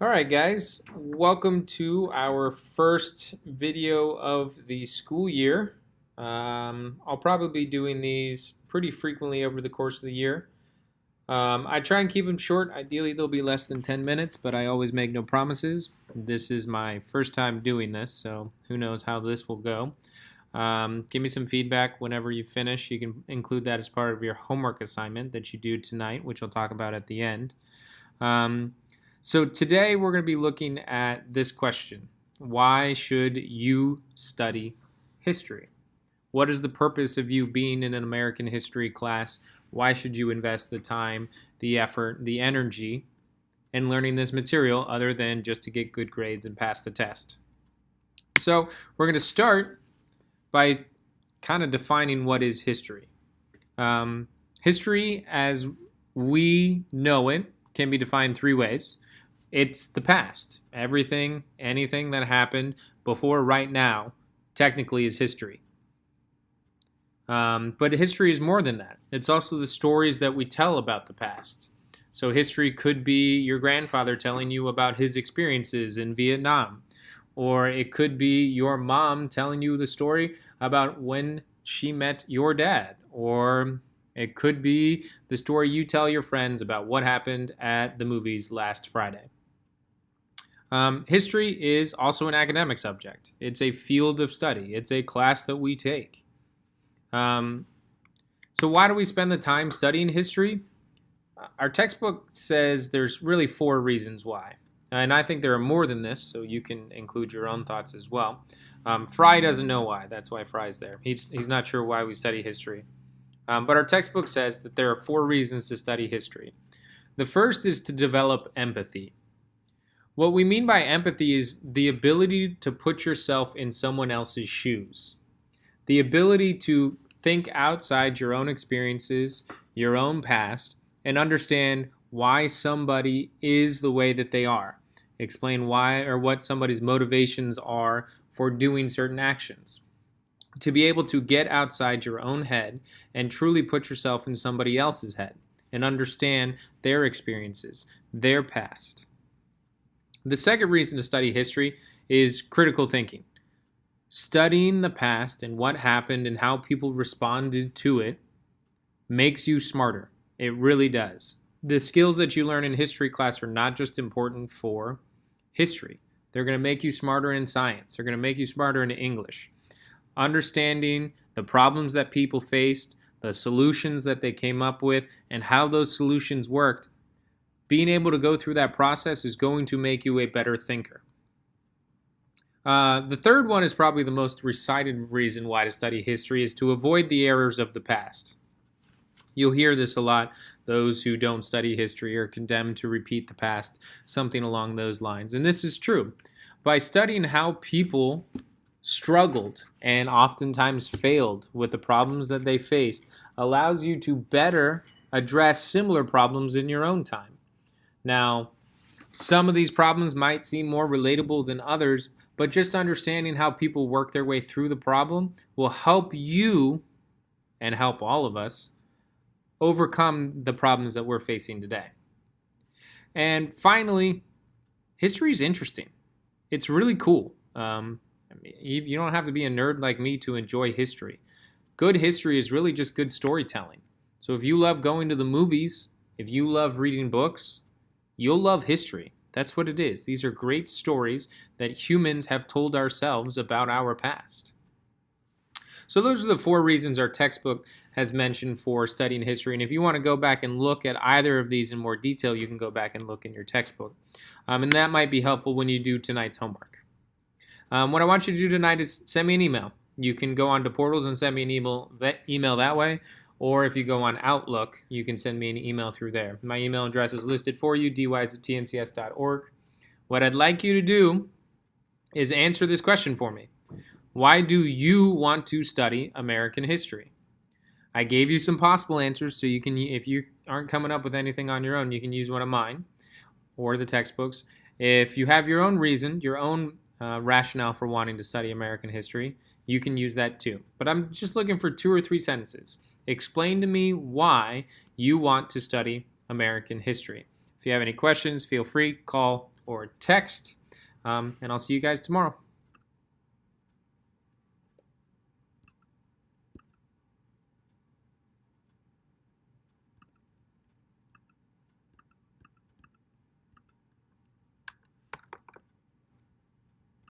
All right, guys, welcome to our first video of the school year. I'll probably be doing these pretty frequently over the course of the year. I try and keep them short. Ideally, they'll be less than 10 minutes, but I always make no promises. This is my first time doing this, so who knows how this will go. Give me some feedback whenever you finish. You can include that as part of your homework assignment that you do tonight, which I'll talk about at the end. So today we're going to be looking at this question. Why should you study history? What is the purpose of you being in an American history class? Why should you invest the time, the effort, the energy in learning this material other than just to get good grades and pass the test? So we're going to start by kind of defining what is history. History, as we know it, can be defined three ways. It's the past. Everything, anything that happened before right now, technically is history. But history is more than that. It's also the stories that we tell about the past. So history could be your grandfather telling you about his experiences in Vietnam. Or it could be your mom telling you the story about when she met your dad. Or it could be the story you tell your friends about what happened at the movies last Friday. History is also an academic subject. It's a field of study. It's a class that we take. So why do we spend the time studying history? Our textbook says there's really four reasons why. And I think there are more than this, so you can include your own thoughts as well. Fry doesn't know why. That's why Fry's there. He's not sure why we study history. But our textbook says that there are four reasons to study history. The first is to develop empathy. What we mean by empathy is the ability to put yourself in someone else's shoes. The ability to think outside your own experiences, your own past, and understand why somebody is the way that they are. Explain why or what somebody's motivations are for doing certain actions. To be able to get outside your own head and truly put yourself in somebody else's head and understand their experiences, their past. The second reason to study history is critical thinking. Studying the past and what happened and how people responded to it makes you smarter. It really does. The skills that you learn in history class are not just important for history. They're going to make you smarter in science. They're going to make you smarter in English. Understanding the problems that people faced, the solutions that they came up with, and how those solutions worked, being able to go through that process is going to make you a better thinker. The third one is probably the most recited reason why to study history is to avoid the errors of the past. You'll hear this a lot. Those who don't study history are condemned to repeat the past, something along those lines. And this is true. By studying how people struggled and oftentimes failed with the problems that they faced allows you to better address similar problems in your own time. Now, some of these problems might seem more relatable than others, but just understanding how people work their way through the problem will help you and help all of us overcome the problems that we're facing today. And finally, history is interesting. It's really cool. You don't have to be a nerd like me to enjoy history. Good history is really just good storytelling. So if you love going to the movies, if you love reading books, you'll love history. That's what it is. These are great stories that humans have told ourselves about our past. So those are the four reasons our textbook has mentioned for studying history. And if you want to go back and look at either of these in more detail, you can go back and look in your textbook. And that might be helpful when you do tonight's homework. What I want you to do tonight is send me an email. You can go on to Portals and send me an email that way. Or if you go on Outlook, you can send me an email through there. My email address is listed for you, dwise@tncs.org. What I'd like you to do is answer this question for me. Why do you want to study American history? I gave you some possible answers, so you can, if you aren't coming up with anything on your own, you can use one of mine or the textbooks. If you have your own reason, your own rationale for wanting to study American history, you can use that too. But I'm just looking for 2 or 3 sentences. Explain to me why you want to study American history. If you have any questions, feel free, call or text. And I'll see you guys tomorrow.